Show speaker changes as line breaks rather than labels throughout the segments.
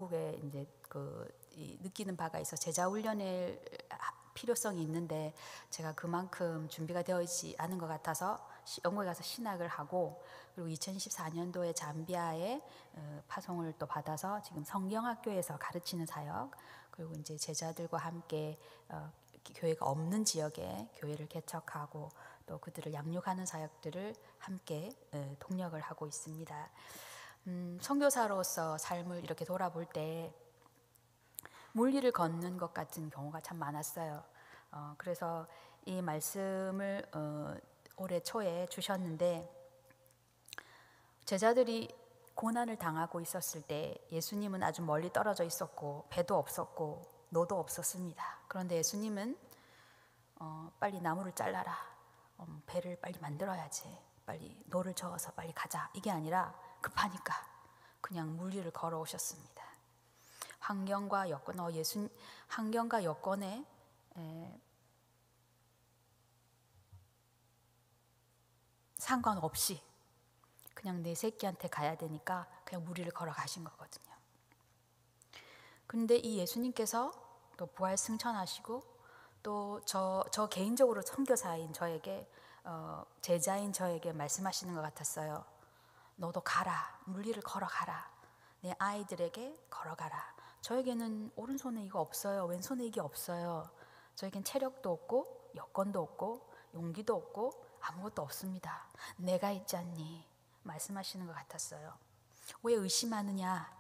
한국에 이제 느끼는 바가 있어 제자 훈련의 필요성이 있는데 제가 그만큼 준비가 되어 있지 않은 것 같아서 영국에 가서 신학을 하고, 그리고 2014년도에 잠비아에 파송을 또 받아서 지금 성경학교에서 가르치는 사역, 그리고 이제 제자들과 함께 교회가 없는 지역에 교회를 개척하고 또 그들을 양육하는 사역들을 함께 동력을 하고 있습니다. 선교사로서 삶을 이렇게 돌아볼 때 물리를 걷는 것 같은 경우가 참 많았어요. 그래서 이 말씀을 올해 초에 주셨는데, 제자들이 고난을 당하고 있었을 때 예수님은 아주 멀리 떨어져 있었고 배도 없었고 노도 없었습니다. 그런데 예수님은 빨리 나무를 잘라라, 배를 빨리 만들어야지, 빨리 노를 저어서 빨리 가자, 이게 아니라 급하니까 그냥 물리를 걸어오셨습니다. 환경과 여건에 상관없이 그냥 내 새끼한테 가야 되니까 그냥 무리를 걸어 가신 거거든요. 그런데 이 예수님께서 또 부활 승천하시고 또 저 개인적으로 선교사인 저에게, 제자인 저에게 말씀하시는 것 같았어요. 너도 가라, 물리를 걸어가라, 내 아이들에게 걸어가라. 저에게는 오른손에 이거 없어요, 왼손에 이게 없어요. 저에겐 체력도 없고 여건도 없고 용기도 없고 아무것도 없습니다. 내가 있지 않니? 말씀하시는 것 같았어요. 왜 의심하느냐?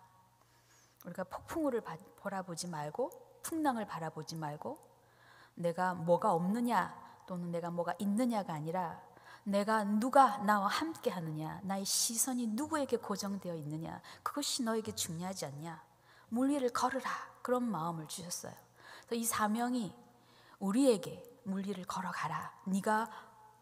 우리가 폭풍우를 바라보지 말고 풍랑을 바라보지 말고 내가 뭐가 없느냐 또는 내가 뭐가 있느냐가 아니라 내가 누가 나와 함께 하느냐, 나의 시선이 누구에게 고정되어 있느냐, 그것이 너에게 중요하지 않냐. 물리를 걸으라, 그런 마음을 주셨어요. 그래서 이 사명이 우리에게 물리를 걸어가라. 네가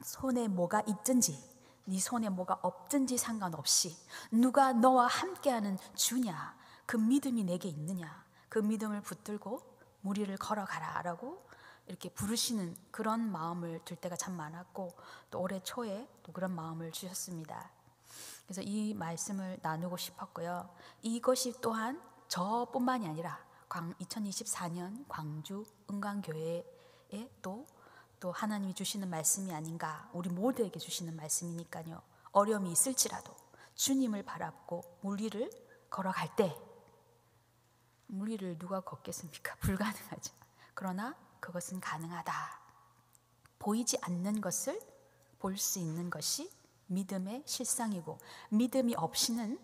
손에 뭐가 있든지 네 손에 뭐가 없든지 상관없이 누가 너와 함께하는 주냐, 그 믿음이 내게 있느냐, 그 믿음을 붙들고 무리를 걸어가라 라고 이렇게 부르시는 그런 마음을 들 때가 참 많았고, 또 올해 초에 또 그런 마음을 주셨습니다. 그래서 이 말씀을 나누고 싶었고요. 이것이 또한 저뿐만이 아니라 2024년 광주 은광교회에 또 하나님이 주시는 말씀이 아닌가, 우리 모두에게 주시는 말씀이니까요. 어려움이 있을지라도 주님을 바라보고 물리를 걸어갈 때, 물리를 누가 걷겠습니까? 불가능하죠. 그러나 그것은 가능하다. 보이지 않는 것을 볼 수 있는 것이 믿음의 실상이고, 믿음이 없이는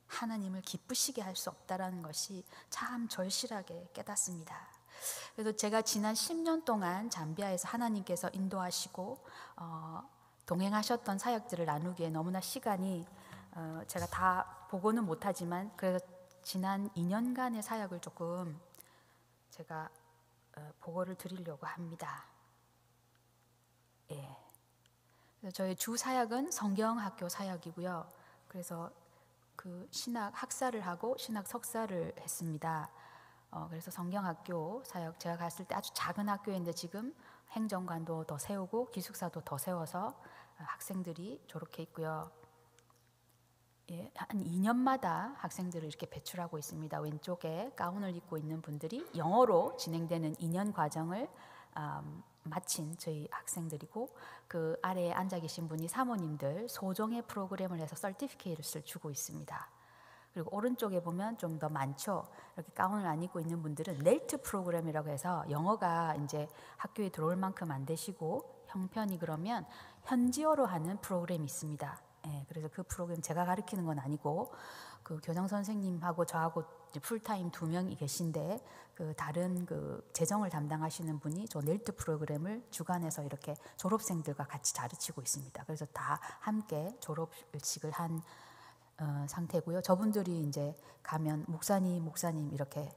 하나님을 기쁘시게 할 수 없다라는 것이 참 절실하게 깨닫습니다. 그래서 제가 지난 10년 동안 잠비아에서 하나님께서 인도하시고 동행하셨던 사역들을 나누기에 너무나 시간이 제가 다 보고는 못하지만, 그래서 지난 2년간의 사역을 조금 제가 보고를 드리려고 합니다. 예. 그래서 저희 주 사역은 성경학교 사역이고요. 그래서 그 신학 학사를 하고 신학 석사를 했습니다. 그래서 성경학교 사역, 제가 갔을 때 아주 작은 학교인데 지금 행정관도 더 세우고 기숙사도 더 세워서 학생들이 졸업해 있고요. 예, 한 2년마다 학생들을 이렇게 배출하고 있습니다. 왼쪽에 가운을 입고 있는 분들이 영어로 진행되는 2년 과정을 마친 저희 학생들이고, 그 아래에 앉아 계신 분이 사모님들 소정의 프로그램을 해서 서티피케이트를 주고 있습니다. 그리고 오른쪽에 보면 좀 더 많죠. 이렇게 가운을 안 입고 있는 분들은 넬트 프로그램이라고 해서 영어가 이제 학교에 들어올 만큼 안 되시고 형편이 그러면 현지어로 하는 프로그램이 있습니다. 예, 그래서 그 프로그램 제가 가르치는 건 아니고 그 교장 선생님하고 저하고 풀타임 2명이 계신데, 그 다른 그 재정을 담당하시는 분이 저 넬트 프로그램을 주관해서 이렇게 졸업생들과 같이 가르치고 있습니다. 그래서 다 함께 졸업식을 한 상태고요. 저분들이 이제 가면 목사님 이렇게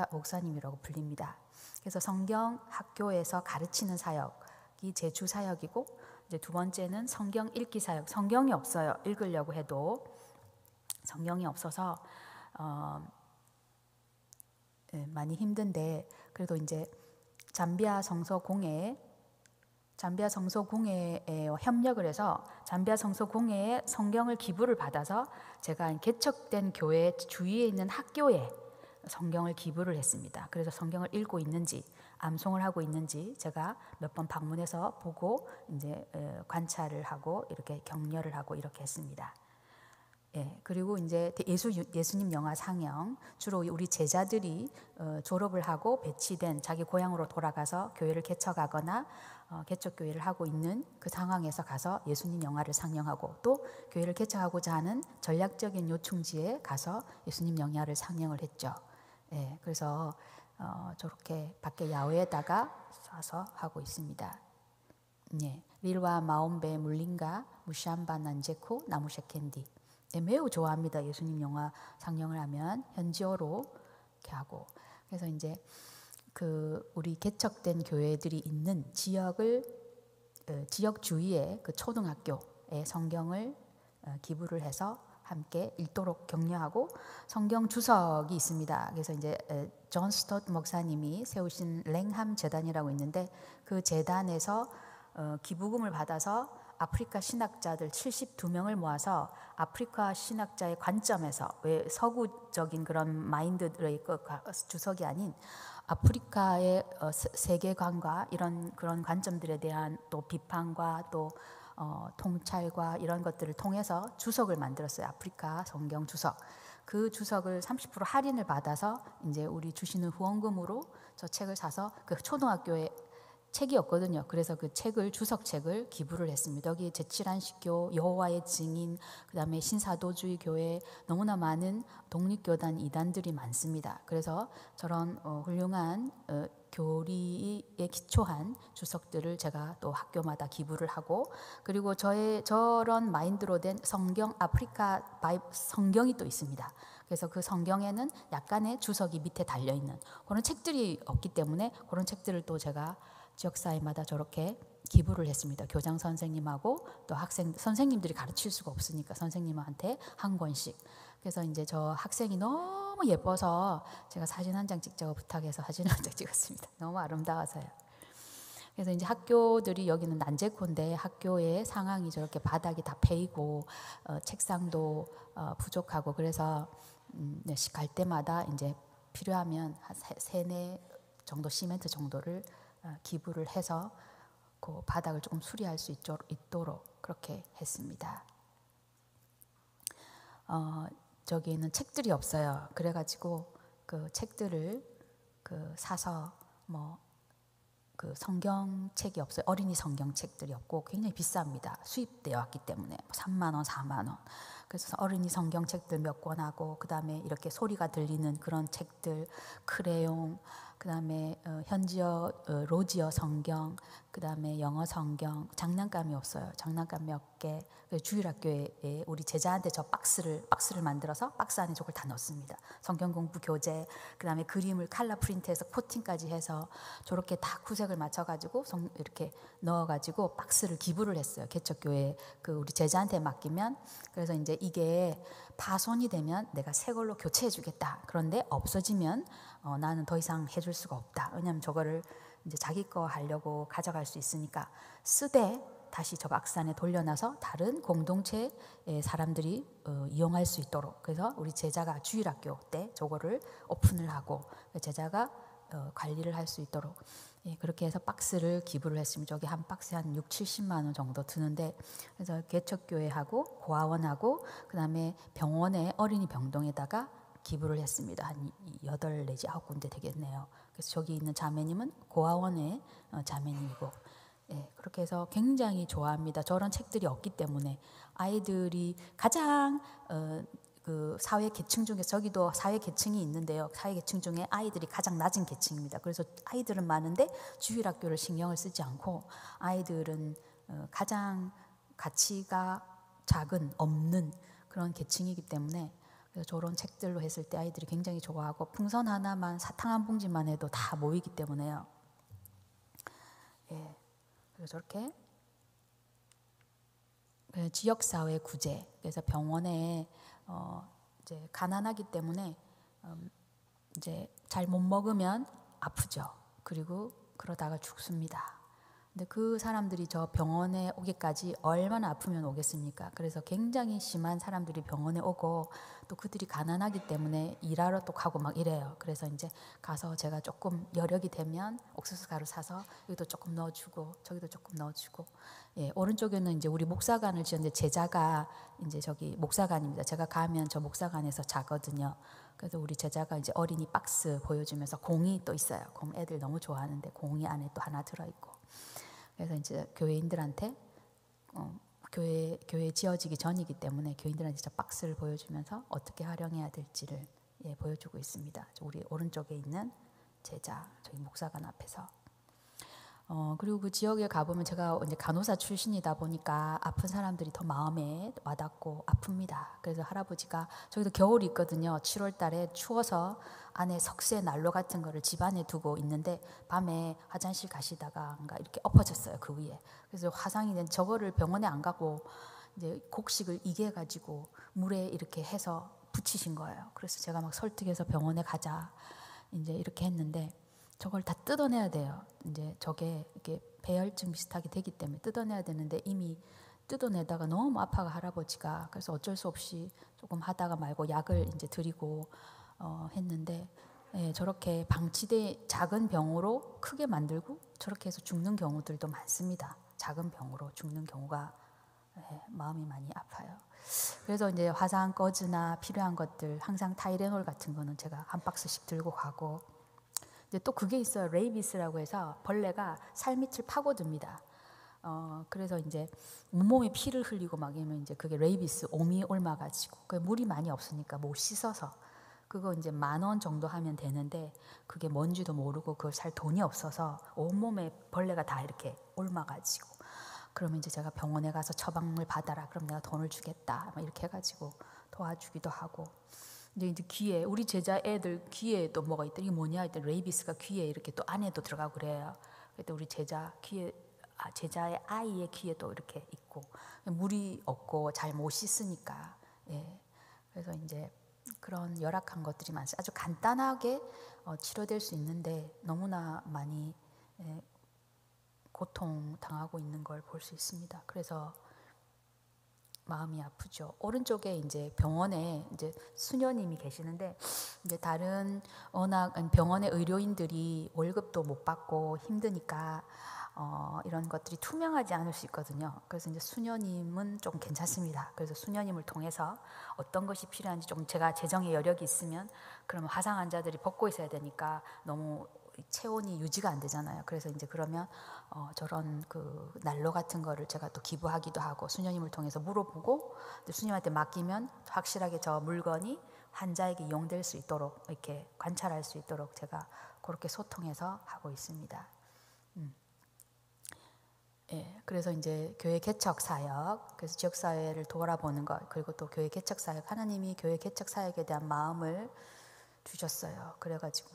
목사님이라고 불립니다. 그래서 성경 학교에서 가르치는 사역이 제 주 사역이고, 이제 두 번째는 성경 읽기 사역. 성경이 없어요. 읽으려고 해도 성경이 없어서 많이 힘든데, 그래도 이제 잠비아 성서 공회에 잠비아 성소공회에 협력을 해서 잠비아 성소공회에 성경을 기부를 받아서 제가 개척된 교회 주위에 있는 학교에 성경을 기부를 했습니다. 그래서 성경을 읽고 있는지 암송을 하고 있는지 제가 몇 번 방문해서 보고 이제 관찰을 하고 이렇게 격려를 하고 이렇게 했습니다. 예, 그리고 이제 예수님 영화 상영 주로 우리 제자들이 졸업을 하고 배치된 자기 고향으로 돌아가서 교회를 개척하거나 개척교회를 하고 있는 그 상황에서 가서 예수님 영화를 상영하고 또 교회를 개척하고자 하는 전략적인 요충지에 가서 예수님 영화를 상영을 했죠. 예, 그래서 저렇게 밖에 야외에다가 쏴서 하고 있습니다. 예, 릴와 마옴베 물린가 무시암바 난제코 나무셰캔디. 네, 매우 좋아합니다. 예수님 영화 상영을 하면 현지어로 이렇게 하고. 그래서 이제 그 우리 개척된 교회들이 있는 지역을 지역 주위의 그 초등학교에 성경을 기부를 해서 함께 읽도록 격려하고 성경 주석이 있습니다. 그래서 이제 존 스토트 목사님이 세우신 랭함 재단이라고 있는데 그 재단에서 기부금을 받아서 아프리카 신학자들 72명을 모아서 아프리카 신학자의 관점에서 왜 서구적인 그런 마인드의 주석이 아닌 아프리카의 세계관과 이런 그런 관점들에 대한 또 비판과 또 통찰과 이런 것들을 통해서 주석을 만들었어요. 아프리카 성경 주석. 그 주석을 30% 할인을 받아서 이제 우리 주시는 후원금으로 저 책을 사서 그 초등학교에 책이 없거든요. 그래서 그 책을 주석책을 기부를 했습니다. 여기 제7안식교, 여호와의 증인, 그다음에 신사도주의 교회 너무나 많은 독립교단 이단들이 많습니다. 그래서 저런 훌륭한 교리에 기초한 주석들을 제가 또 학교마다 기부를 하고 그리고 저런 마인드로 된 성경 아프리카 성경이 또 있습니다. 그래서 그 성경에는 약간의 주석이 밑에 달려 있는 그런 책들이 없기 때문에 그런 책들을 또 제가 지역사회마다 저렇게 기부를 했습니다. 교장 선생님하고 또 선생님들이 가르칠 수가 없으니까 선생님한테 한 권씩. 그래서 이제 저 학생이 너무 예뻐서 제가 사진 한 장 찍자고 부탁해서 사진 한 장 찍었습니다. 너무 아름다워서요. 그래서 이제 학교들이 여기는 난제코인데 학교의 상황이 저렇게 바닥이 다 패이고 책상도 부족하고 그래서 갈 때마다 이제 필요하면 한 3-4 정도 시멘트 정도를 기부를 해서 그 바닥을 조금 수리할 수 있도록 그렇게 했습니다. 저기에는 책들이 없어요. 그래가지고 그 책들을 사서 그 성경책이 없어요. 어린이 성경책들이 없고 굉장히 비쌉니다. 수입되어 왔기 때문에 3만 원, 4만 원. 그래서 어린이 성경책들 몇 권 하고 그 다음에 이렇게 소리가 들리는 그런 책들, 크레용, 그 다음에 현지어 로지어 성경, 그 다음에 영어 성경, 장난감이 없어요. 장난감 몇 개. 주일학교에 우리 제자한테 저 박스를 만들어서 박스 안에 저걸 다 넣습니다. 성경 공부 교재, 그 다음에 그림을 칼라 프린트해서 코팅까지 해서 저렇게 다 구색을 맞춰가지고 이렇게 넣어가지고 박스를 기부를 했어요. 개척교회 그 우리 제자한테 맡기면 그래서 이제 이게 파손이 되면 내가 새 걸로 교체해주겠다. 그런데 없어지면 나는 더 이상 해줄 수가 없다. 왜냐하면 저거를 이제 자기 거 하려고 가져갈 수 있으니까 쓰되 다시 저 박스 안에 돌려놔서 다른 공동체의 사람들이 이용할 수 있도록 그래서 우리 제자가 주일학교 때 저거를 오픈을 하고 제자가 관리를 할 수 있도록 그렇게 해서 박스를 기부를 했습니다. 저기 한 박스에 한 6-70만 원 정도 드는데 그래서 개척교회하고 고아원하고 그 다음에 병원에 어린이 병동에다가 기부를 했습니다. 한 8 내지 9군데 되겠네요. 그래서 저기 있는 자매님은 고아원의 자매님이고 그렇게 해서 굉장히 좋아합니다. 저런 책들이 없기 때문에 아이들이 가장 그 사회 계층 중에 저기도 사회 계층이 있는데요. 사회 계층 중에 아이들이 가장 낮은 계층입니다. 그래서 아이들은 많은데 주일학교를 신경을 쓰지 않고 아이들은 가장 가치가 작은 없는 그런 계층이기 때문에 그래서 저런 책들로 했을 때 아이들이 굉장히 좋아하고 풍선 하나만 사탕 한 봉지만 해도 다 모이기 때문에요. 그래서 저렇게 지역사회 구제 그래서 병원에 이제 가난하기 때문에 이제 잘 못 먹으면 아프죠. 그리고 그러다가 죽습니다. 근데 그 사람들이 저 병원에 오기까지 얼마나 아프면 오겠습니까? 그래서 굉장히 심한 사람들이 병원에 오고 또 그들이 가난하기 때문에 일하러 또 가고 막 이래요. 그래서 이제 가서 제가 조금 여력이 되면 옥수수 가루 사서 여기도 조금 넣어주고 저기도 조금 넣어주고, 예, 오른쪽에는 이제 우리 목사관을 지었는데 제자가 이제 저기 목사관입니다. 제가 가면 저 목사관에서 자거든요. 그래서 우리 제자가 이제 어린이 박스 보여주면서 공이 또 있어요. 공 애들 너무 좋아하는데 공이 안에 또 하나 들어있고. 그래서 이제 교회인들한테 교회 지어지기 전이기 때문에 교인들한테 저 박스를 보여주면서 어떻게 활용해야 될지를, 예, 보여주고 있습니다. 우리 오른쪽에 있는 제자 저희 목사관 앞에서. 그리고 그 지역에 가보면 제가 이제 간호사 출신이다 보니까 아픈 사람들이 더 마음에 와닿고 아픕니다. 그래서 할아버지가 저기도 겨울이 있거든요. 7월 달에 추워서 안에 석쇠 난로 같은 거를 집 안에 두고 있는데 밤에 화장실 가시다가 이렇게 엎어졌어요. 그 위에. 그래서 화상이 된 저거를 병원에 안 가고 이제 곡식을 이게 가지고 물에 이렇게 해서 붙이신 거예요. 그래서 제가 막 설득해서 병원에 가자 이제 이렇게 했는데 저걸 다 뜯어내야 돼요. 이제 저게 이렇게 배혈증 비슷하게 되기 때문에 뜯어내야 되는데 이미 뜯어내다가 너무 아파가 할아버지가. 그래서 어쩔 수 없이 조금 하다가 말고 약을 이제 드리고 했는데, 예, 저렇게 방치돼 작은 병으로 크게 만들고 저렇게 해서 죽는 경우들도 많습니다. 작은 병으로 죽는 경우가, 예, 마음이 많이 아파요. 그래서 이제 화상 거즈나 필요한 것들 항상 타이레놀 같은 거는 제가 한 박스씩 들고 가고. 또 그게 있어요. 레이비스라고 해서 벌레가 살밑을 파고듭니다. 그래서 이제 온몸에 피를 흘리고 막 이러면 이제 그게 레이비스 옴이 옮아가지고 그 물이 많이 없으니까 못 씻어서 그거 이제 10,000원 정도 하면 되는데 그게 뭔지도 모르고 그걸 살 돈이 없어서 온몸에 벌레가 다 이렇게 옮아가지고 그러면 이제 제가 병원에 가서 처방을 받아라. 그럼 내가 돈을 주겠다. 막 이렇게 해가지고 도와주기도 하고. 근데 이제 귀에 우리 제자 애들 귀에 또 뭐가 있다. 이게 뭐냐 했더니 레이비스가 귀에 이렇게 또 안에도 들어가고 그래요. 그때 우리 제자 귀에 제자의 아이의 귀에 또 이렇게 있고 물이 없고 잘 못 씻으니까, 예. 그래서 이제 그런 열악한 것들이 많습니다. 아주 간단하게 치료될 수 있는데 너무나 많이, 예, 고통 당하고 있는 걸 볼 수 있습니다. 그래서 마음이 아프죠. 오른쪽에 이제 병원에 이제 수녀님이 계시는데 이제 다른 워낙 병원의 의료인들이 월급도 못 받고 힘드니까 이런 것들이 투명하지 않을 수 있거든요. 그래서 이제 수녀님은 좀 괜찮습니다. 그래서 수녀님을 통해서 어떤 것이 필요한지 좀 제가 재정의 여력이 있으면 그러면 화상 환자들이 벗고 있어야 되니까 너무 체온이 유지가 안 되잖아요. 그래서 이제 그러면 저런 그 난로 같은 거를 제가 또 기부하기도 하고 수녀님을 통해서 물어보고 수녀님한테 맡기면 확실하게 저 물건이 환자에게 이용될 수 있도록 이렇게 관찰할 수 있도록 제가 그렇게 소통해서 하고 있습니다. 예, 그래서 이제 교회 개척 사역, 그래서 지역 사회를 돌아보는 것, 그리고 또 교회 개척 사역, 하나님이 교회 개척 사역에 대한 마음을 주셨어요. 그래가지고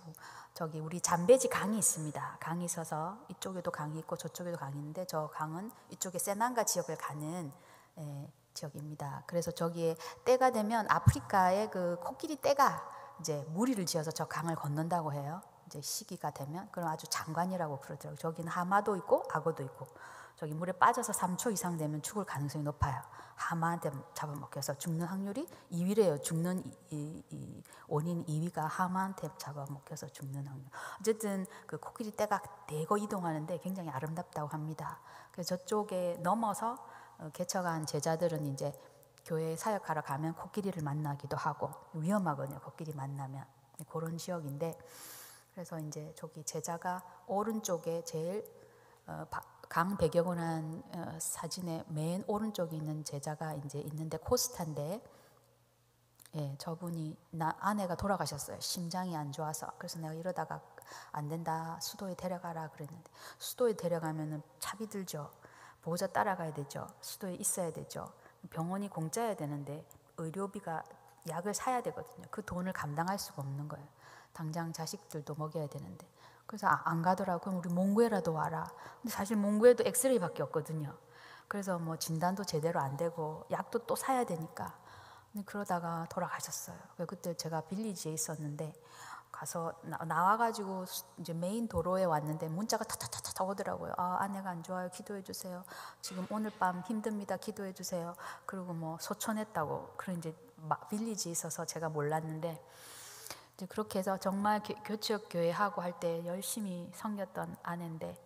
저기 우리 잠베지 강이 있습니다. 강이 있어서 이쪽에도 강이 있고 저쪽에도 강이 있는데 저 강은 이쪽에 세난가 지역을 가는, 예, 지역입니다. 그래서 저기에 때가 되면 아프리카의 그 코끼리 떼가 이제 무리를 지어서 저 강을 건넌다고 해요. 이제 시기가 되면 그럼 아주 장관이라고 그러더라고요. 저기는 하마도 있고 악어도 있고 저기 물에 빠져서 3초 이상 되면 죽을 가능성이 높아요. 하마한테 잡아먹혀서 죽는 확률이 2위래요. 죽는 이 원인 2위가 하마한테 잡아먹혀서 죽는 확률. 어쨌든 그 코끼리 떼가 대거 이동하는데 굉장히 아름답다고 합니다. 그래서 저쪽에 넘어서 개척한 제자들은 이제 교회 사역하러 가면 코끼리를 만나기도 하고 위험하거든요. 코끼리 만나면 그런 지역인데 그래서 이제 저기 제자가 오른쪽에 제일 강 배경을 한 사진의 맨 오른쪽에 있는 제자가 이제 있는데 코스타인데, 예, 저분이 아내가 돌아가셨어요. 심장이 안 좋아서. 그래서 내가 이러다가 안 된다. 수도에 데려가라 그랬는데 수도에 데려가면은 차비 들죠. 보호자 따라가야 되죠. 수도에 있어야 되죠. 병원이 공짜여야 되는데 의료비가 약을 사야 되거든요. 그 돈을 감당할 수가 없는 거예요. 당장 자식들도 먹여야 되는데. 그래서 안 가더라고. 그럼 우리 몽구에라도 와라. 근데 사실 몽구에도 엑스레이밖에 없거든요. 그래서 뭐 진단도 제대로 안 되고 약도 또 사야 되니까. 근데 그러다가 돌아가셨어요. 그때 제가 빌리지에 있었는데 가서 나와가지고 이제 메인 도로에 왔는데 문자가 타타타타 오더라고요. 아내가 안 좋아요. 기도해 주세요. 지금 오늘 밤 힘듭니다. 기도해 주세요. 그리고 뭐 소천했다고. 그런 이제 빌리지 있어서 제가 몰랐는데 이제 그렇게 해서 정말 교치역 교회 하고 할 때 열심히 섬겼던 아내인데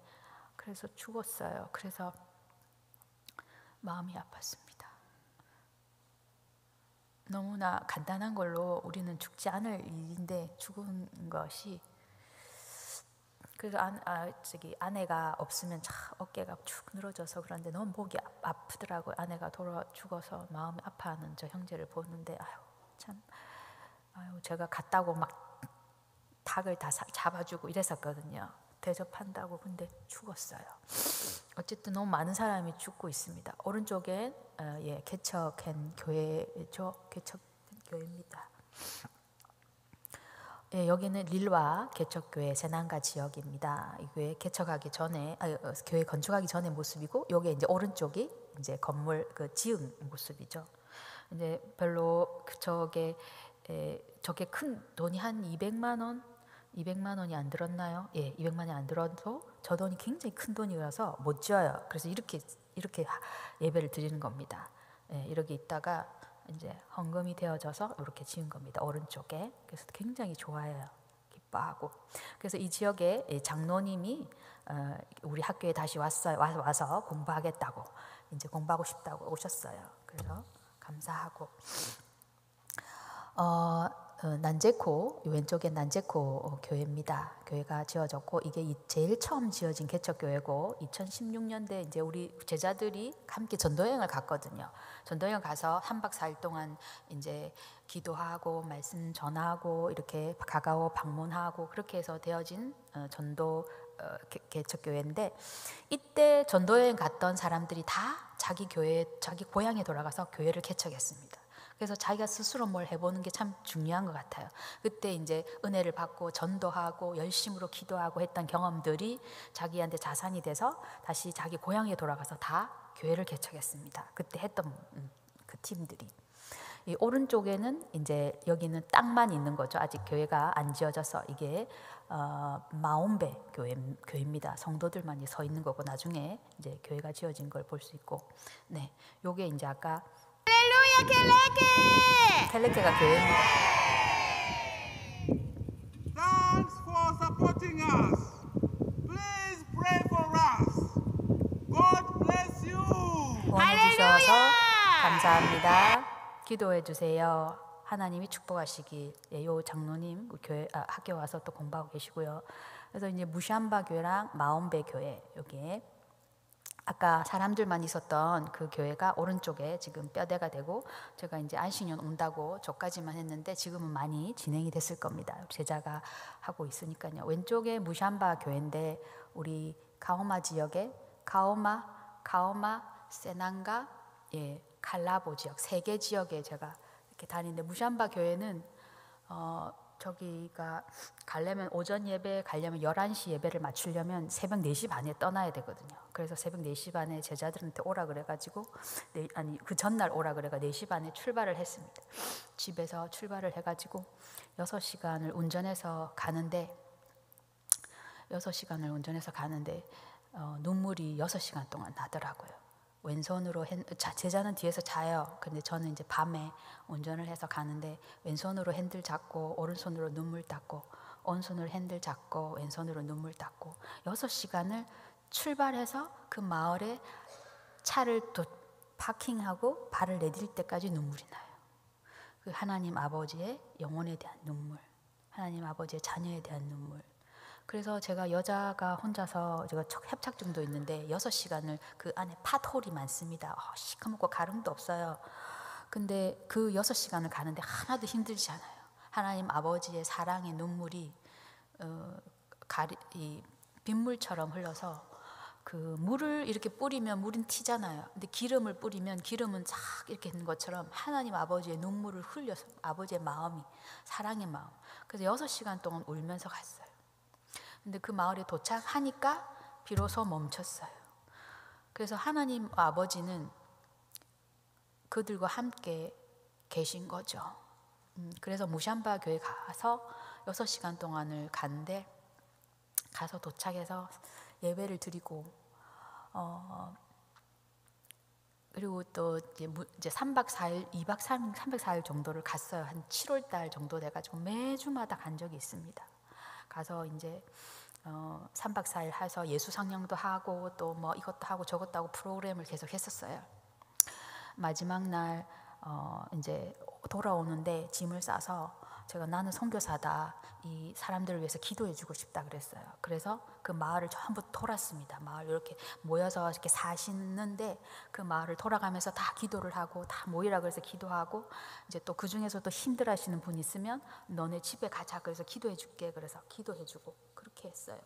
그래서 죽었어요. 그래서 마음이 아팠습니다. 너무나 간단한 걸로 우리는 죽지 않을 일인데 죽은 것이 그래서 아내가 없으면 참 어깨가 축 늘어져서 그런데 너무 목이 아프더라고요. 아내가 죽어서 마음이 아파하는 저 형제를 보는데 제가 갔다고 막 닭을 다 잡아주고 이랬었거든요. 대접한다고. 근데 죽었어요. 어쨌든 너무 많은 사람이 죽고 있습니다. 오른쪽에 개척한 교회죠. 개척 교회입니다. 여기는 릴와 개척교회 세난가 지역입니다. 이 교회 개척하기 전에 교회 건축하기 전의 모습이고, 여기 이제 오른쪽이 이제 건물 그 지은 모습이죠. 이제 별로 저게 큰 돈이 한 200만 원이 안 들었나요? 예, 200만 원이 안 들어도 저 돈이 굉장히 큰 돈이라서 못 지어요. 그래서 이렇게 예배를 드리는 겁니다. 예, 이렇게 있다가 이제 헌금이 되어져서 이렇게 지은 겁니다. 오른쪽에. 그래서 굉장히 좋아해요. 기뻐하고. 그래서 이 지역에 장로님이 우리 학교에 다시 와서 공부하겠다고, 이제 공부하고 싶다고 오셨어요. 그래서 감사하고. 난제코, 왼쪽에 난제코 교회입니다. 교회가 지어졌고, 이게 제일 처음 지어진 개척교회고, 2016년대 이제 우리 제자들이 함께 전도여행을 갔거든요. 전도여행 가서 3박 4일 동안 이제 기도하고 말씀 전하고 이렇게 가까워 방문하고 그렇게 해서 되어진 전도 개척교회인데, 이때 전도여행 갔던 사람들이 다 자기 교회, 자기 고향에 돌아가서 교회를 개척했습니다. 그래서 자기가 스스로 뭘 해보는 게 참 중요한 것 같아요. 그때 이제 은혜를 받고 전도하고 열심으로 기도하고 했던 경험들이 자기한테 자산이 돼서 다시 자기 고향에 돌아가서 다 교회를 개척했습니다. 그때 했던 그 팀들이. 이 오른쪽에는 이제 여기는 땅만 있는 거죠. 아직 교회가 안 지어져서. 이게 마온베 교회입니다. 성도들만 서 있는 거고, 나중에 이제 교회가 지어진 걸 볼 수 있고. 네, 요게 이제 아까 켈레케가 교회입니다.
Thanks for supporting us. Please pray for us. God bless you.
후원해 주셔서 감사합니다. 기도해 주세요. 하나님이 축복하시길. 요 장로님 교회 학교 와서 또 공부하고 계시고요. 그래서 이제 무샴바 교회랑 마온베 교회, 여기에 아까 사람들만 있었던 그 교회가 오른쪽에 지금 뼈대가 되고, 제가 이제 안식년 온다고 저까지만 했는데 지금은 많이 진행이 됐을 겁니다. 제자가 하고 있으니까요. 왼쪽에 무샴바 교회인데, 우리 가오마 지역에 가오마, 세난가, 칼라보 지역 3개 지역에 제가 이렇게 다니는데, 무샴바 교회는 저기가 가려면 오전 예배 가려면 11시 예배를 맞추려면 새벽 4시 반에 떠나야 되거든요. 그래서 새벽 4시 반에 제자들한테 오라 그래가지고 그 전날 오라 그래가 4시 반에 출발을 했습니다. 집에서 출발을 해가지고 6시간을 운전해서 가는데 눈물이 6시간 동안 나더라고요. 왼손으로 제자는 뒤에서 자요. 근데 저는 이제 밤에 운전을 해서 가는데 왼손으로 핸들 잡고 오른손으로 눈물 닦고, 오른손으로 핸들 잡고 왼손으로 눈물 닦고, 6시간을 출발해서 그 마을에 차를 또 파킹하고 발을 내딜 때까지 눈물이 나요. 그 하나님 아버지의 영혼에 대한 눈물, 하나님 아버지의 자녀에 대한 눈물. 그래서 제가 여자가 혼자서, 제가 협착증도 있는데 6시간을 그 안에 팥홀이 많습니다. 시커멓고 가름도 없어요. 근데 그 6시간을 가는데 하나도 힘들지 않아요. 하나님 아버지의 사랑의 눈물이 빗물처럼 흘러서, 그 물을 이렇게 뿌리면 물은 튀잖아요. 근데 기름을 뿌리면 기름은 쫙 이렇게 있는 것처럼 하나님 아버지의 눈물을 흘려서, 아버지의 마음이, 사랑의 마음. 그래서 6시간 동안 울면서 갔어요. 근데 그 마을에 도착하니까 비로소 멈췄어요. 그래서 하나님 아버지는 그들과 함께 계신 거죠. 그래서 무샴바 교회 가서 6시간 동안을 갔는데, 가서 도착해서 예배를 드리고 그리고 또 이제 3박 4일, 2박 3일, 3박 4일 정도를 갔어요. 한 7월 달 정도 돼가지고 매주마다 간 적이 있습니다. 가서 이제 3박 4일 해서 예수 상영도 하고 또 뭐 이것도 하고 저것도 하고 프로그램을 계속 했었어요. 마지막 날 이제 돌아오는데 짐을 싸서 제가 나는 선교사다, 이 사람들을 위해서 기도해주고 싶다 그랬어요. 그래서 그 마을을 전부 돌았습니다. 마을 이렇게 모여서 이렇게 사시는데 그 마을을 돌아가면서 다 기도를 하고, 다 모이라 그래서 기도하고, 이제 또 그 중에서도 힘들어하시는 분 있으면 너네 집에 가자 그래서 기도해줄게 그래서 기도해주고 그렇게 했어요.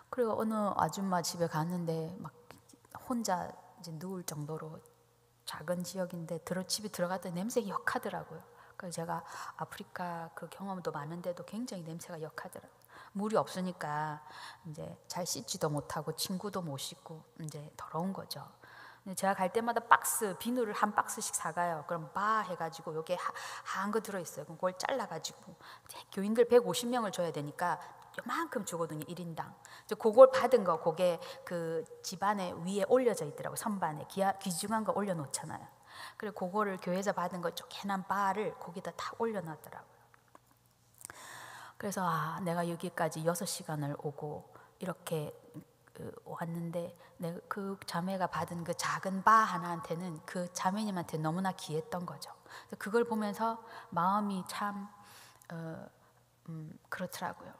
그리고 어느 아줌마 집에 갔는데 막 혼자 이제 누울 정도로 작은 지역인데 집에 들어갔더니 냄새가 역하더라고요. 그래서 제가 아프리카 그 경험도 많은데도 굉장히 냄새가 역하더라고요. 물이 없으니까 이제 잘 씻지도 못하고 친구도 못 씻고 이제 더러운 거죠. 제가 갈 때마다 비누를 한 박스씩 사가요. 그럼 바 해가지고 여기에 한 거 들어있어요. 그럼 그걸 잘라가지고 교인들 150명을 줘야 되니까 요만큼 주거든요, 1인당. 그걸 받은 거, 그게 그 집안에 위에 올려져 있더라고요. 선반에 귀중한 거 올려놓잖아요. 그리고 그거를 교회에서 받은 거 쪼개난 바를 거기다 다 올려놨더라고요. 그래서 내가 여기까지 6시간을 오고 이렇게 왔는데 그 자매가 받은 그 작은 바 하나한테는 그 자매님한테 너무나 귀했던 거죠. 그걸 보면서 마음이 참 그렇더라고요.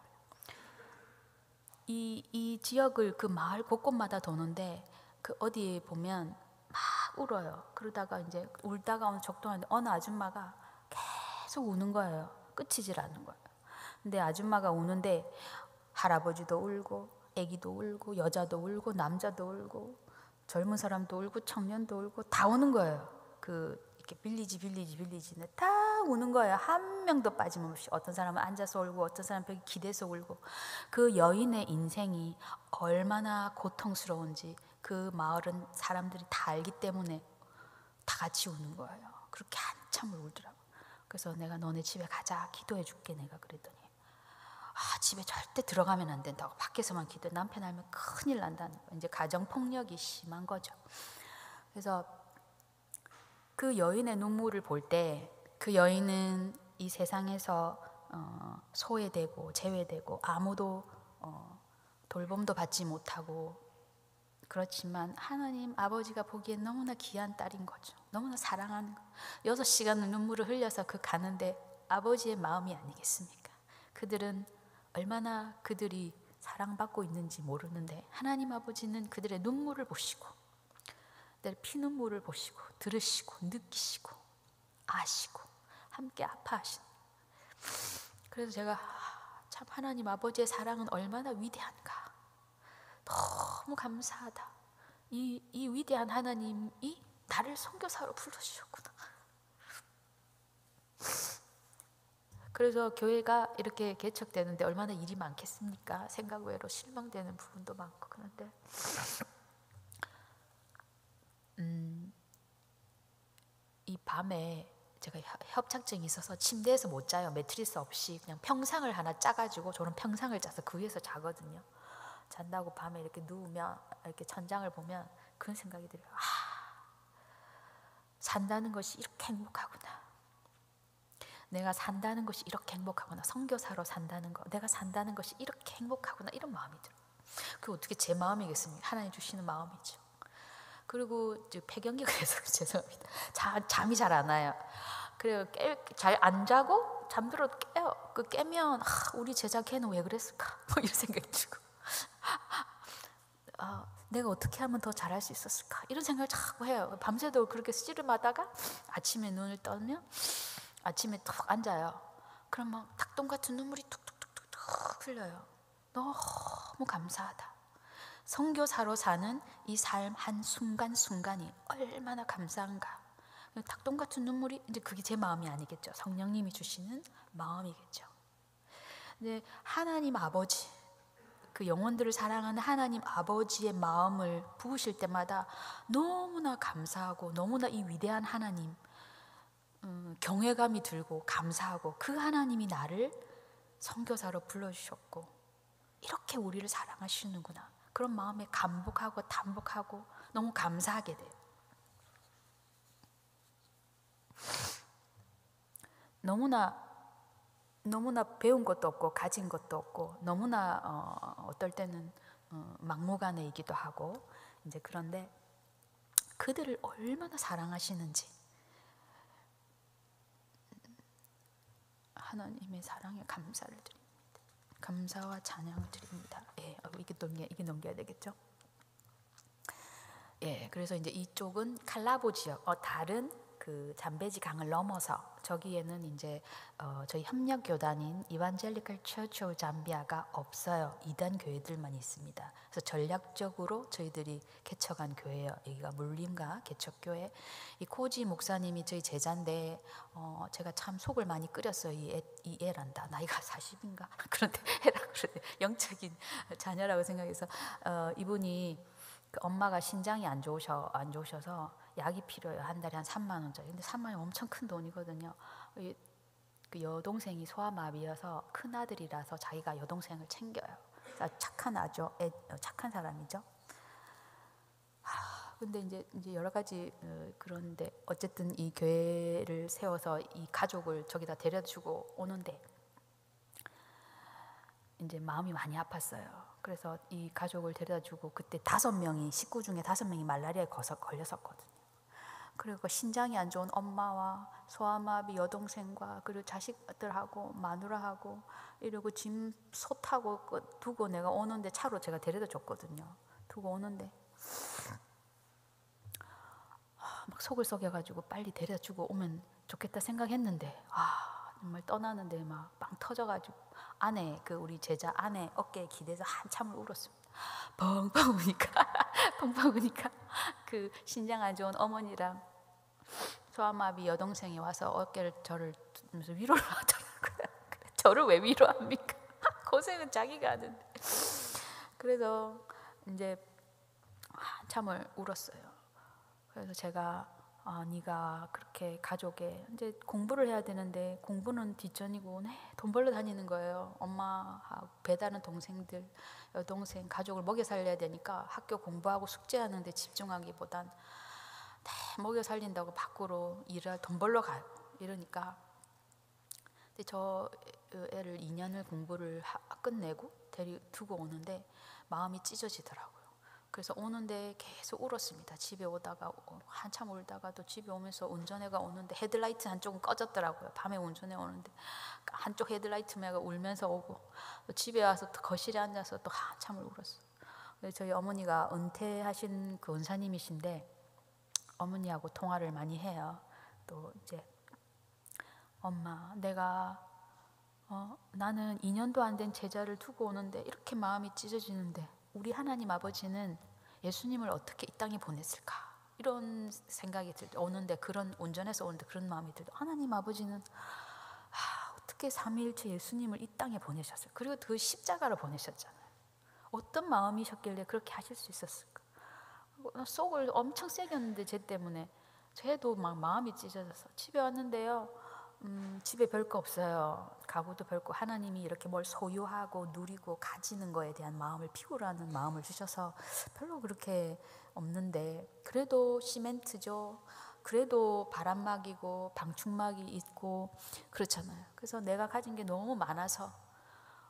이 지역을 그 마을 곳곳마다 도는데 그 어디에 보면 막 울어요. 그러다가 이제 울다가 어느 적당한데 어느 아줌마가 계속 우는 거예요. 끝이질 않는 거예요. 근데 아줌마가 우는데 할아버지도 울고 애기도 울고 여자도 울고 남자도 울고 젊은 사람도 울고 청년도 울고 다 우는 거예요. 이렇게 빌리지 다 우는 거예요. 한 명도 빠짐없이. 어떤 사람은 앉아서 울고 어떤 사람은 벽에 기대서 울고. 그 여인의 인생이 얼마나 고통스러운지 그 마을은 사람들이 다 알기 때문에 다 같이 우는 거예요. 그렇게 한참을 울더라고요. 그래서 내가 너네 집에 가자, 기도해 줄게 내가 그랬더니 집에 절대 들어가면 안 된다고, 밖에서만 기도해. 남편 알면 큰일 난다는 거예요. 이제 가정폭력이 심한 거죠. 그래서 그 여인의 눈물을 볼 때 그 여인은 이 세상에서 소외되고 제외되고 아무도 돌봄도 받지 못하고, 그렇지만 하나님 아버지가 보기엔 너무나 귀한 딸인 거죠. 너무나 사랑하는 거. 6시간을 눈물을 흘려서 가는데 아버지의 마음이 아니겠습니까? 그들은 얼마나 그들이 사랑받고 있는지 모르는데 하나님 아버지는 그들의 눈물을 보시고 내 피눈물을 보시고 들으시고 느끼시고 아시고 함께 아파하시는. 그래서 제가 참 하나님 아버지의 사랑은 얼마나 위대한가, 너무 감사하다. 이 위대한 하나님이 나를 선교사로 불러주셨구나. 그래서 교회가 이렇게 개척되는데 얼마나 일이 많겠습니까? 생각 외로 실망되는 부분도 많고. 그런데 이 밤에 제가 협착증이 있어서 침대에서 못 자요. 매트리스 없이 그냥 평상을 하나 짜가지고, 저는 평상을 짜서 그 위에서 자거든요. 잔다고 밤에 이렇게 누우면 이렇게 천장을 보면 그런 생각이 들어요. 산다는 것이 이렇게 행복하구나. 내가 산다는 것이 이렇게 행복하구나. 선교사로 산다는 거, 내가 산다는 것이 이렇게 행복하구나. 이런 마음이 들어요. 그게 어떻게 제 마음이겠습니까? 하나님 주시는 마음이죠. 그리고 폐경기가 돼서 죄송합니다. 잠이 잘 안 와요. 그래요. 잘 안 자고 잠들어도 깨요. 깨면 우리 제자 걔는 왜 그랬을까? 뭐 이런 생각이 들고, 내가 어떻게 하면 더 잘할 수 있었을까? 이런 생각을 자꾸 해요. 밤새도록 그렇게 씨름하다가 아침에 눈을 떠면 아침에 툭 앉아요. 그럼 막 닭똥 같은 눈물이 툭툭툭툭 흘려요. 너무 감사하다. 선교사로 사는 이 삶 한 순간순간이 얼마나 감사한가. 닭똥 같은 눈물이, 이제 그게 제 마음이 아니겠죠. 성령님이 주시는 마음이겠죠. 근데 하나님 아버지, 그 영혼들을 사랑하는 하나님 아버지의 마음을 부으실 때마다 너무나 감사하고, 너무나 이 위대한 하나님, 경외감이 들고 감사하고 그 하나님이 나를 선교사로 불러주셨고 이렇게 우리를 사랑하시는구나. 그런 마음에 감복하고 담복하고 너무 감사하게 돼요. 너무나 배운 것도 없고 가진 것도 없고 너무나 어떨 때는 막무가내이기도 하고 이제 그런데 그들을 얼마나 사랑하시는지 하나님의 사랑에 감사를 드립니다. 감사와 찬양을 드립니다. 예, 이게 넘겨야 되겠죠? 예, 그래서 이제 이쪽은 칼라보 지역, 다른 그 잠베지 강을 넘어서 저기에는 이제 저희 협력 교단인 이반젤리컬 처치 오브 잠비아가 없어요. 이단 교회들만 있습니다. 그래서 전략적으로 저희들이 개척한 교회예요. 여기가 물림가 개척교회. 이 코지 목사님이 저희 제자인데 제가 참 속을 많이 끓였어요. 이 애란다. 나이가 40인가? 그런데 애라 그러는데 영적인 자녀라고 생각해서 이분이 그 엄마가 신장이 안 좋으셔서 약이 필요해요. 한 달에 한 3만 원짜리. 근데 3만 원 엄청 큰 돈이거든요. 그 여동생이 소아마비여서 큰 아들이라서 자기가 여동생을 챙겨요. 착한 아죠. 착한 사람이죠. 근데 이제 여러 가지 그런데 어쨌든 이 교회를 세워서 이 가족을 저기다 데려주고 오는데 이제 마음이 많이 아팠어요. 그래서 이 가족을 데려다주고 그때 5명이 식구 중에 5명이 말라리아에 걸렸었거든요. 그리고 신장이 안 좋은 엄마와 소아마비 여동생과 그리고 자식들하고 마누라하고 이러고 짐 소 타고 두고 내가 오는데 차로 제가 데려다 줬거든요. 두고 오는데 막 속을 썩여가지고 빨리 데려다 주고 오면 좋겠다 생각했는데 정말 떠나는데 막 빵 터져가지고 아내 우리 제자 아내 어깨에 기대서 한참을 울었습니다. 펑펑 우니까 그 신장 안 좋은 어머니랑 소아마비 여동생이 와서 어깨를 저를 들면서 위로를 하더라고요. 저를 왜 위로합니까? 고생은 자기가 하는데. 그래서 이제 한참을 울었어요. 그래서 제가 네가 그렇게 가족에 이제 공부를 해야 되는데 공부는 뒷전이고 돈 벌러 다니는 거예요. 엄마하고 배다른 동생들, 여동생, 가족을 먹여 살려야 되니까 학교 공부하고 숙제하는데 집중하기보단 먹여 살린다고 밖으로 돈 벌러 가요. 이러니까 근데 저 애를 2년을 공부를 끝내고 두고 오는데 마음이 찢어지더라고요. 그래서 오는데 계속 울었습니다. 집에 오다가 한참 울다가 또 집에 오면서 운전해가 오는데 헤드라이트 한쪽은 꺼졌더라고요. 밤에 운전해 오는데 한쪽 헤드라이트만 울면서 오고 또 집에 와서 또 거실에 앉아서 또 한참을 울었어요. 그래서 저희 어머니가 은퇴하신 그 은사님이신데 어머니하고 통화를 많이 해요. 또 이제 엄마 내가 나는 2년도 안 된 제자를 두고 오는데 이렇게 마음이 찢어지는데 우리 하나님 아버지는 예수님을 어떻게 이 땅에 보냈을까? 이런 생각이 오는데 운전해서 오는데 그런 마음이 들고 하나님 아버지는 어떻게 삼위일체 예수님을 이 땅에 보내셨어요? 그리고 그 십자가를 보내셨잖아요. 어떤 마음이셨길래 그렇게 하실 수 있었을까? 속을 엄청 새겼는데 쟤 때문에 쟤도 막 마음이 찢어져서 집에 왔는데요. 집에 별거 없어요. 가구도 별거 하나님이 이렇게 뭘 소유하고 누리고 가지는 거에 대한 마음을 피고라는 마음을 주셔서 별로 그렇게 없는데 그래도 시멘트죠. 그래도 바람막이고 방충막이 있고 그렇잖아요. 그래서 내가 가진 게 너무 많아서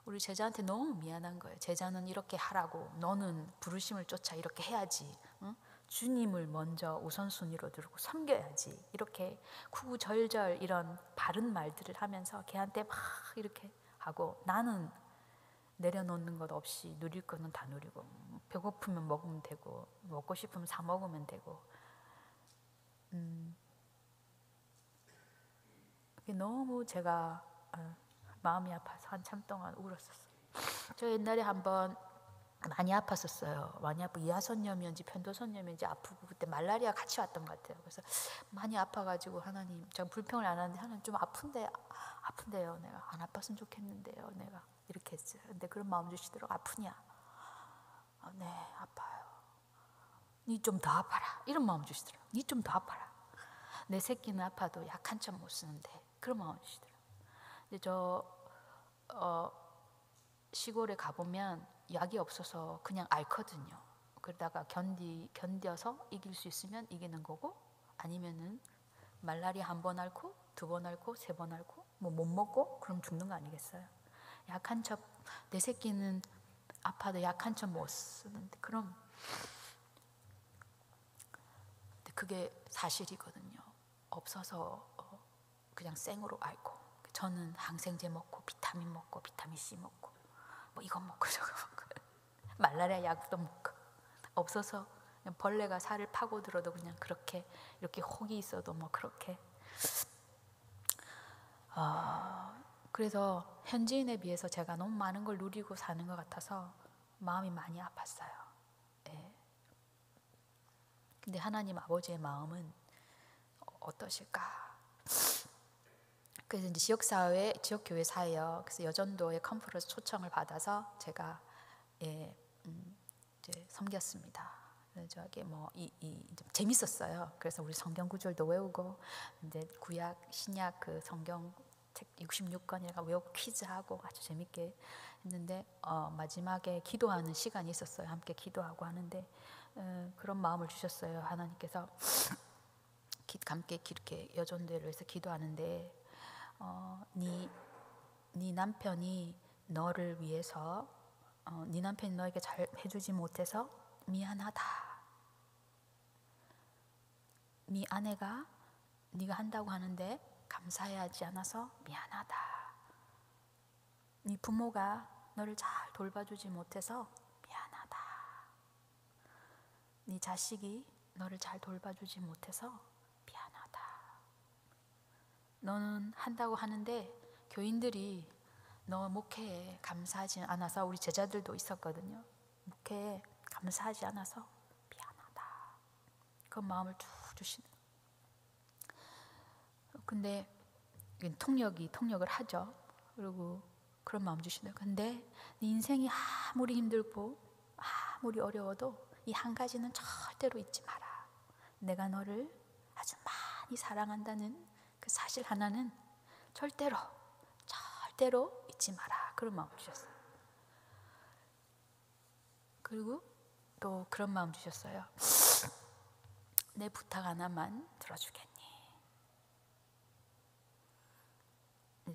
우리 제자한테 너무 미안한 거예요. 제자는 이렇게 하라고 너는 부르심을 쫓아 이렇게 해야지. 응? 주님을 먼저 우선순위로 두고 섬겨야지. 이렇게 구구절절 이런 바른 말들을 하면서 걔한테 막 이렇게 하고 나는 내려놓는 것 없이 누릴 거는 다 누리고 배고프면 먹으면 되고 먹고 싶으면 사 먹으면 되고 그게 너무 제가 마음이 아파서 한참 동안 울었었어요. 저 옛날에 한번 많이 아팠었어요. 많이 아프고 이하선염이었는지 편도선염인지 아프고 그때 말라리아 같이 왔던 것 같아요. 그래서 많이 아파가지고 하나님 제가 불평을 안 하는데 하나님 좀 아픈데요. 내가 안 아팠으면 좋겠는데요. 내가 이렇게 했어요. 근데 그런 마음 주시더라고. 아프냐? 네 아파요. 니 좀 더 아파라. 이런 마음 주시더라고. 니 좀 더 아파라. 내 새끼는 아파도 약한 척 못 쓰는데 그런 마음 주시더라고요. 근데 저 시골에 가보면 약이 없어서 그냥 앓거든요. 그러다가 견뎌서 이길 수 있으면 이기는 거고, 아니면은 말라리아 한 번 앓고 2번 앓고 3번 앓고 뭐 못 먹고 그럼 죽는 거 아니겠어요? 약한 척, 내 새끼는 아파도 약한 척 못 쓰는데 그럼 그게 사실이거든요. 없어서 그냥 생으로 앓고, 저는 항생제 먹고 비타민 먹고 비타민 C 먹고 뭐 이거 먹고 저거 먹고 말라리아 약도 먹고, 없어서 그냥 벌레가 살을 파고들어도 그냥 그렇게, 이렇게 혹이 있어도 뭐 그렇게. 그래서 현지인에 비해서 제가 너무 많은 걸 누리고 사는 것 같아서 마음이 많이 아팠어요. 예. 근데 하나님 아버지의 마음은 어떠실까? 그래서 이제 지역사회, 지역교회 사회요. 그래서 여전도의 컨퍼런스 초청을 받아서 제가 이제 섬겼습니다. 저기 뭐 이제 재밌었어요. 그래서 우리 성경 구절도 외우고, 이제 구약, 신약 그 성경 책 66권이가 외우고 퀴즈하고 아주 재밌게 했는데, 마지막에 기도하는 시간이 있었어요. 함께 기도하고 하는데 그런 마음을 주셨어요. 하나님께서 함께 이렇게 여전도를 위해서 기도하는데, 네 남편이 너를 위해서, 네 남편이 너에게 잘 해주지 못해서 미안하다. 네 아내가 네가 한다고 하는데 감사해야 하지 않아서 미안하다. 네 부모가 너를 잘 돌봐주지 못해서 미안하다. 네 자식이 너를 잘 돌봐주지 못해서 미안하다. 너는 한다고 하는데 교인들이 너 목회에 감사하지 않아서, 우리 제자들도 있었거든요. 목회에 감사하지 않아서 미안하다. 그 마음을 쭉 주시는. 근데 통역을 하죠. 그리고 그런 마음 주시는. 근데 네 인생이 아무리 힘들고 아무리 어려워도 이 한 가지는 절대로 잊지 마라. 내가 너를 아주 많이 사랑한다는 그 사실 하나는 절대로 잊지 마라. 그런 마음 주셨어요. 그리고 또 그런 마음 주셨어요. 내 부탁 하나만 들어주겠니?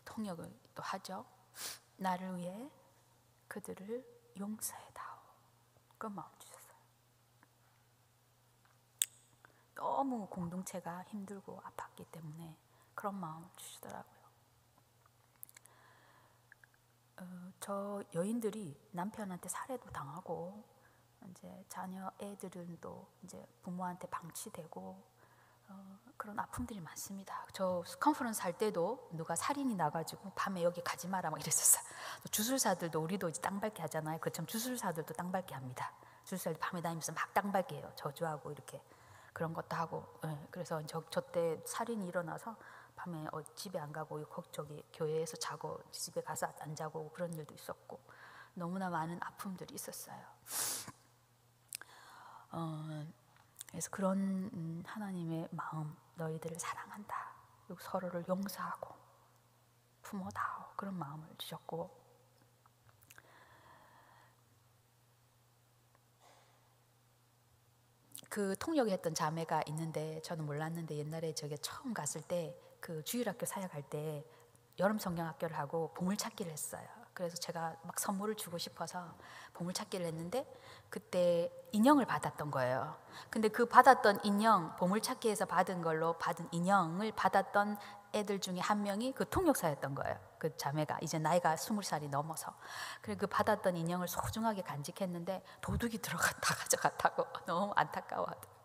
통역을 또 하죠. 나를 위해 그들을 용서해다오. 그런 마음 주셨어요. 너무 공동체가 힘들고 아팠기 때문에 그런 마음을 주시더라고요. 저 여인들이 남편한테 살해도 당하고, 이제 자녀 애들은 또 이제 부모한테 방치되고, 그런 아픔들이 많습니다. 저 컨퍼런스 할 때도 누가 살인이 나가지고 밤에 여기 가지 마라 막 이랬었어요. 주술사들도, 우리도 이제 땅 밟기 하잖아요. 그처럼 주술사들도 땅 밟기 합니다. 주술사들 밤에 다니면서 막 땅 밟기 해요. 저주하고 이렇게 그런 것도 하고. 그래서 저 때 살인이 일어나서 밤에 집에 안 가고 저기 교회에서 자고 집에 가서 안 자고 그런 일도 있었고, 너무나 많은 아픔들이 있었어요. 그래서 그런 하나님의 마음, 너희들을 사랑한다, 그리고 서로를 용서하고 품어다오, 그런 마음을 주셨고, 그 통역했던 자매가 있는데 저는 몰랐는데, 옛날에 저게 처음 갔을 때 그 주일학교 사역할 때 여름 성경학교를 하고 보물찾기를 했어요. 그래서 제가 막 선물을 주고 싶어서 보물찾기를 했는데 그때 인형을 받았던 거예요. 근데 그 받았던 인형, 보물찾기에서 받은 걸로 받은 인형을 받았던 애들 중에 한 명이 그 통역사였던 거예요. 그 자매가 이제 나이가 20살이 넘어서. 그래서 그 받았던 인형을 소중하게 간직했는데 도둑이 들어갔다 가져갔다고 너무 안타까워하더라고요.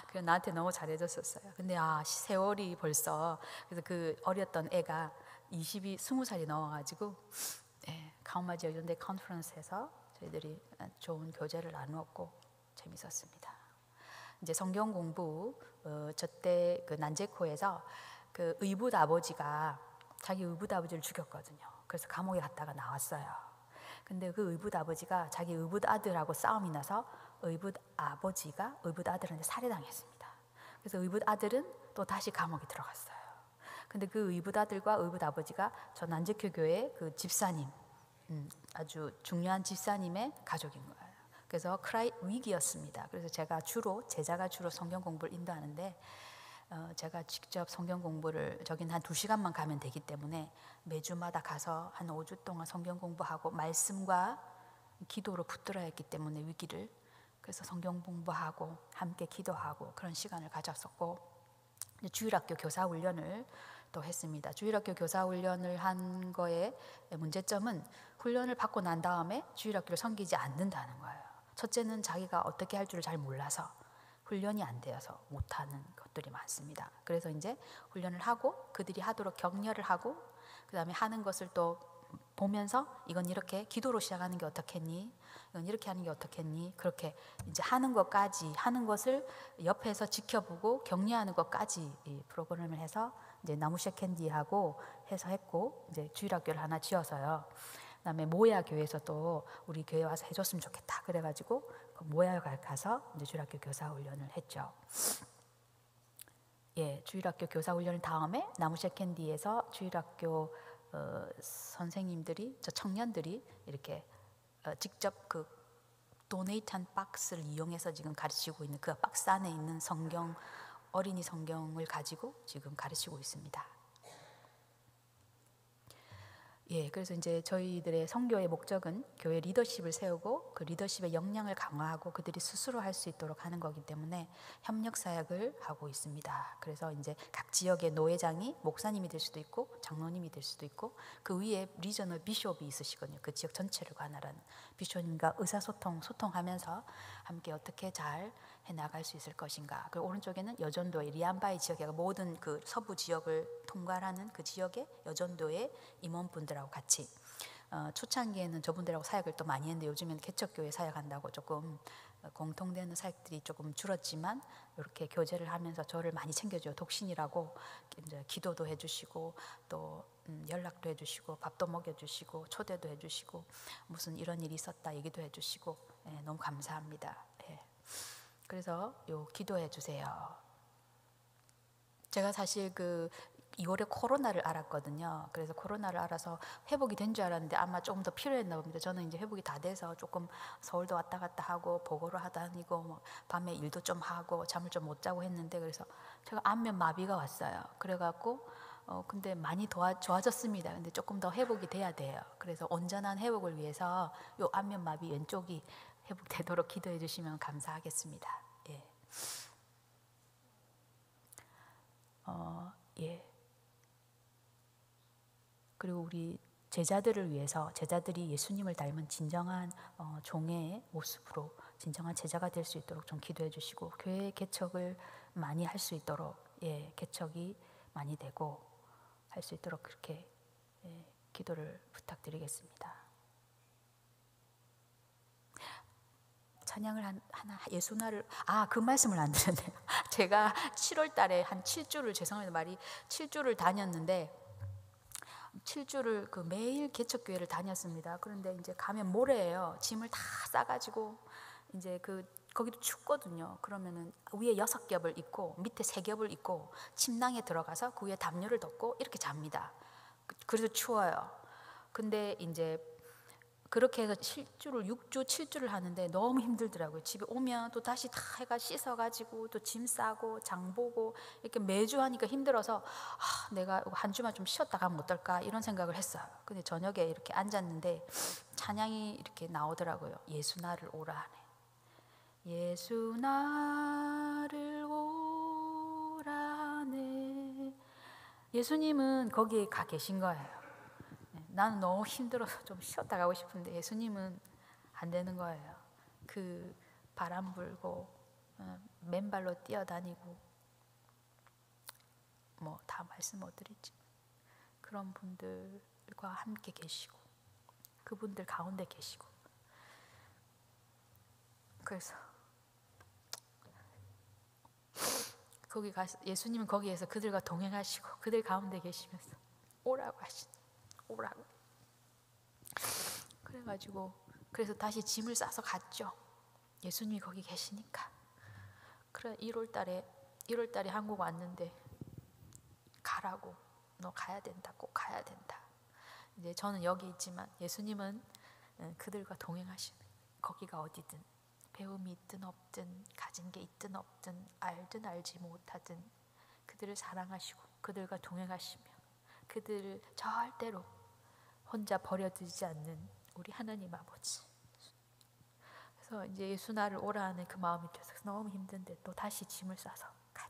그래서 나한테 너무 잘해줬었어요. 근데 세월이 벌써, 그래서 그 어렸던 애가 20살이 넘어가지고 가오마지 여전대 컨퍼런스에서 저희들이 좋은 교제를 나누었고 재밌었습니다. 이제 성경 공부, 저때 그 난제코에서 그 의붓 아버지가 자기 의붓 아버지를 죽였거든요. 그래서 감옥에 갔다가 나왔어요. 근데 그 의붓 아버지가 자기 의붓 아들하고 싸움이 나서 의붓 아버지가 의붓 아들한테 살해당했습니다. 그래서 의붓 아들은 또 다시 감옥에 들어갔어요. 근데 그 의붓아들과 의붓아버지가 저 난제교 교회 그 집사님, 아주 중요한 집사님의 가족인 거예요. 그래서 위기였습니다. 그래서 제자가 주로 성경 공부를 인도하는데 제가 직접 성경 공부를 저긴 한 2시간만 가면 되기 때문에 매주마다 가서 한 5주 동안 성경 공부하고 말씀과 기도로 붙들어야 했기 때문에 위기를, 그래서 성경 공부하고 함께 기도하고 그런 시간을 가졌었고, 주일학교 교사 훈련을 또 했습니다. 주일학교 교사 훈련을 한 거에 문제점은 훈련을 받고 난 다음에 주일학교를 섬기지 않는다는 거예요. 첫째는 자기가 어떻게 할 줄을 잘 몰라서 훈련이 안 되어서 못하는 것들이 많습니다. 그래서 이제 훈련을 하고 그들이 하도록 격려를 하고, 그 다음에 하는 것을 또 보면서 이건 이렇게 기도로 시작하는 게 어떻겠니? 이건 이렇게 하는 게 어떻겠니? 그렇게 이제 하는 것을 옆에서 지켜보고 격려하는 것까지 이 프로그램을 해서 이제 나무새 캔디하고 해서 했고, 이제 주일학교를 하나 지어서요. 그다음에 모야 교회에서도 우리 교회 와서 해줬으면 좋겠다. 그래가지고 그 모야 가서 이제 주일학교 교사 훈련을 했죠. 예, 주일학교 교사 훈련 다음에 나무새 캔디에서 주일학교 선생님들이, 저 청년들이 이렇게 직접 그 도네이트한 박스를 이용해서 지금 가르치고 있는, 그 박스 안에 있는 성경, 어린이 성경을 가지고 지금 가르치고 있습니다. 예, 그래서 이제 저희들의 선교의 목적은 교회 리더십을 세우고 그 리더십의 역량을 강화하고 그들이 스스로 할 수 있도록 하는 거기 때문에 협력 사역을 하고 있습니다. 그래서 이제 각 지역의 노회장이 목사님이 될 수도 있고 장로님이 될 수도 있고, 그 위에 리저널 비숍이 있으시거든요. 그 지역 전체를 관할하는 비숍님과 소통하면서 함께 어떻게 잘 해나갈 수 있을 것인가. 그리고 오른쪽에는 여전도의 리안바이 지역에 모든 그 서부 지역을 통괄하는 그 지역의 여전도의 임원분들하고 같이 초창기에는 저분들하고 사역을 또 많이 했는데 요즘에는 개척교회 사역한다고 조금 공통되는 사역들이 조금 줄었지만 이렇게 교제를 하면서 저를 많이 챙겨줘요. 독신이라고 이제 기도도 해주시고 또 연락도 해주시고 밥도 먹여주시고 초대도 해주시고 무슨 이런 일이 있었다 얘기도 해주시고, 예, 너무 감사합니다. 예. 그래서 기도해 주세요. 제가 사실 그 2월에 코로나를 알았거든요. 그래서 코로나를 알아서 회복이 된 줄 알았는데 아마 조금 더 필요했나 봅니다. 저는 이제 회복이 다 돼서 조금 서울도 왔다 갔다 하고 보고를 다니고 뭐 밤에 일도 좀 하고 잠을 좀 못 자고 했는데, 그래서 제가 안면 마비가 왔어요. 그래갖고 근데 많이 좋아졌습니다. 근데 조금 더 회복이 돼야 돼요. 그래서 온전한 회복을 위해서 요 안면 마비 왼쪽이 회복되도록 기도해 주시면 감사하겠습니다. 예. 예. 그리고 우리 제자들을 위해서, 제자들이 예수님을 닮은 진정한 종의 모습으로 진정한 제자가 될 수 있도록 좀 기도해 주시고, 교회 개척을 많이 할 수 있도록, 예, 개척이 많이 되고 할 수 있도록 그렇게, 예, 기도를 부탁드리겠습니다. 찬양을 하나 예수나를 그 말씀을 안 드렸네요. 제가 7월 달에 한 7주를, 죄송합니다 말이 7주를 다녔는데 7주를 그 매일 개척교회를 다녔습니다. 그런데 이제 가면 모레예요. 짐을 다 싸가지고 이제 거기도 춥거든요. 그러면은 위에 6겹을 입고 밑에 3겹을 입고 침낭에 들어가서 그 위에 담요를 덮고 이렇게 잡니다. 그래서 추워요. 근데 이제 그렇게 해서 6주, 7주를 하는데 너무 힘들더라고요. 집에 오면 또 다시 다 해가 씻어가지고 또 짐 싸고 장 보고 이렇게 매주 하니까 힘들어서 내가 한 주만 좀 쉬었다 가면 어떨까 이런 생각을 했어요. 근데 저녁에 이렇게 앉았는데 찬양이 이렇게 나오더라고요. 예수 나를 오라 하네. 예수 나를 오라 하네. 예수님은 거기에 가 계신 거예요. 나는 너무 힘들어서 좀 쉬었다 가고 싶은데 예수님은 안 되는 거예요. 그 바람 불고 맨발로 뛰어다니고 뭐 다 말씀 못 드리지. 그런 분들과 함께 계시고 그분들 가운데 계시고, 그래서 거기 가서 예수님은 거기에서 그들과 동행하시고 그들 가운데 계시면서 오라고 하시는, 오라고. 그래서 다시 짐을 싸서 갔죠. 예수님이 거기 계시니까. 그래 1월 달에 1월 달에 한국 왔는데 가라고, 너 가야 된다, 꼭 가야 된다. 이제 저는 여기 있지만 예수님은 그들과 동행하시는, 거기가 어디든 배움이 있든 없든 가진 게 있든 없든 알든 알지 못하든 그들을 사랑하시고 그들과 동행하시며 그들을 절대로 혼자 버려두지 않는 우리 하나님 아버지. 그래서 이제 예수 나를 오라 하는 그 마음이 들어서 너무 힘든데 또 다시 짐을 싸서 가.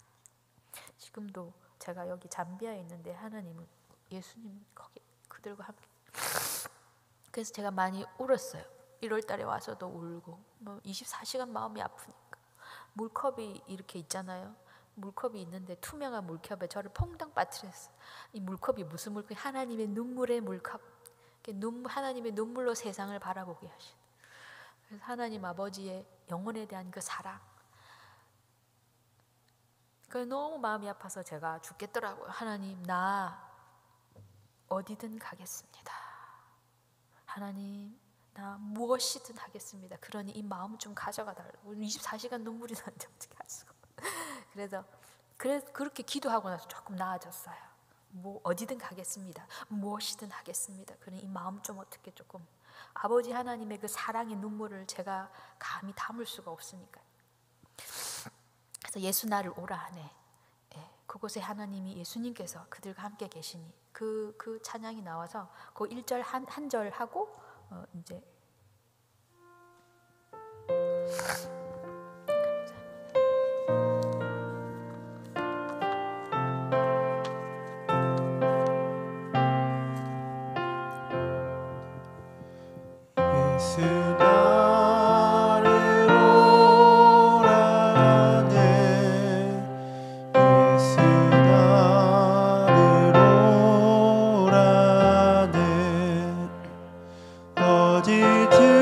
지금도 제가 여기 잠비아에 있는데 하나님은, 예수님 거기 그들과 함께. 그래서 제가 많이 울었어요. 1월 달에 와서도 울고, 뭐 24시간 마음이 아프니까. 물컵이 이렇게 있잖아요. 물컵이 있는데 투명한 물컵에 저를 퐁당 빠뜨렸어요. 이 물컵이 무슨 물컵이? 하나님의 눈물의 물컵. 하나님의 눈물로 세상을 바라보게 하신. 그래서 하나님 아버지의 영혼에 대한 그 사랑. 그 너무 마음이 아파서 제가 죽겠더라고요. 하나님, 나 어디든 가겠습니다. 하나님, 나 무엇이든 하겠습니다. 그러니 이 마음 좀 가져가 달라고. 24시간 눈물이 나는데 어떻게 할 수가. 그래서 그렇게 기도하고 나서 조금 나아졌어요. 뭐 어디든 가겠습니다. 무엇이든 하겠습니다. 그러니 이 마음 좀 어떻게 조금, 아버지 하나님의 그 사랑의 눈물을 제가 감히 담을 수가 없으니까. 그래서 예수 나를 오라 하네. 그곳에 하나님이, 예수님께서 그들과 함께 계시니 그 찬양이 나와서 그 1절 한 절 하고 이제
예수 나를 오라네 예수 나를 오라네 어디든